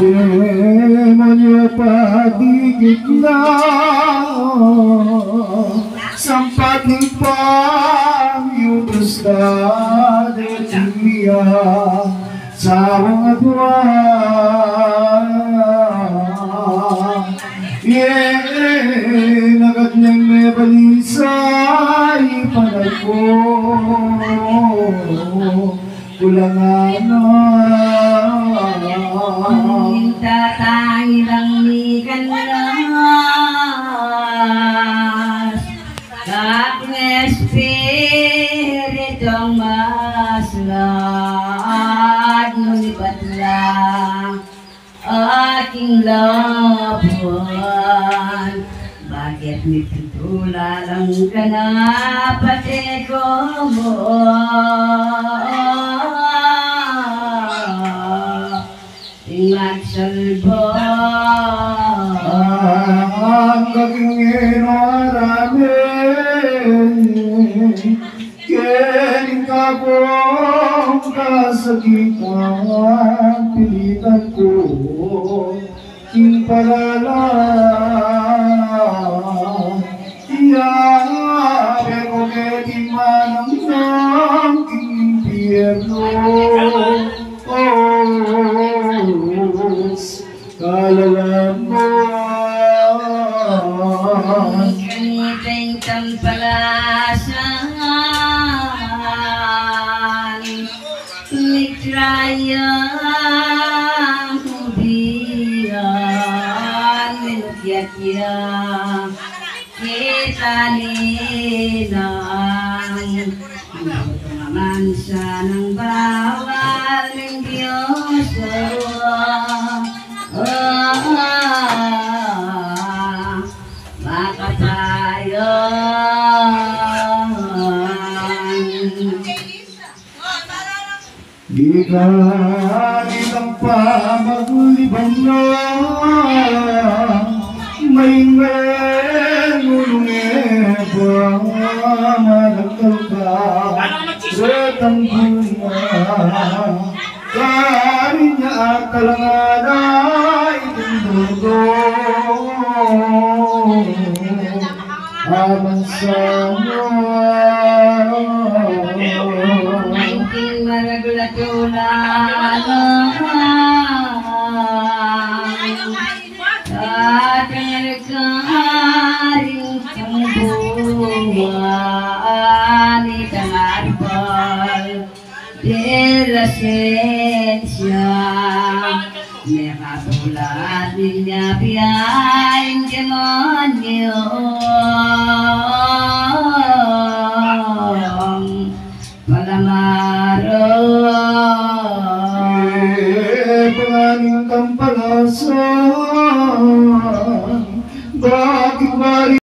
Demonyo patigit na sampating pag-iubos na detiya sa mga buwan. Agad niyang may balisay panay ko kulangan na tatangi lang ni kanlas kapag espiritu ang maslad nulipat lang aking labuan. Bakit nagtutulalang ka na pati ko mo? Nagsalba ang kaging aramin keling kabong kasakitan pilitan ko king palala iyabe ko keling manang ng king impyerno. Kalalam mo kaniting tampalasan mitrayang hubian minukyat-yat kita ninang tumangan siya ng bawal ng Diyos di ka ilang pa maglibang na may ngulunge pa malakal ka retang bunga kari niya kalanganay tindugo aman sa maragulatulan at nagkaring pangbuwan itangarpal de la ciencia nakatulad niya biyaing demonyo panganing kampalasan bakit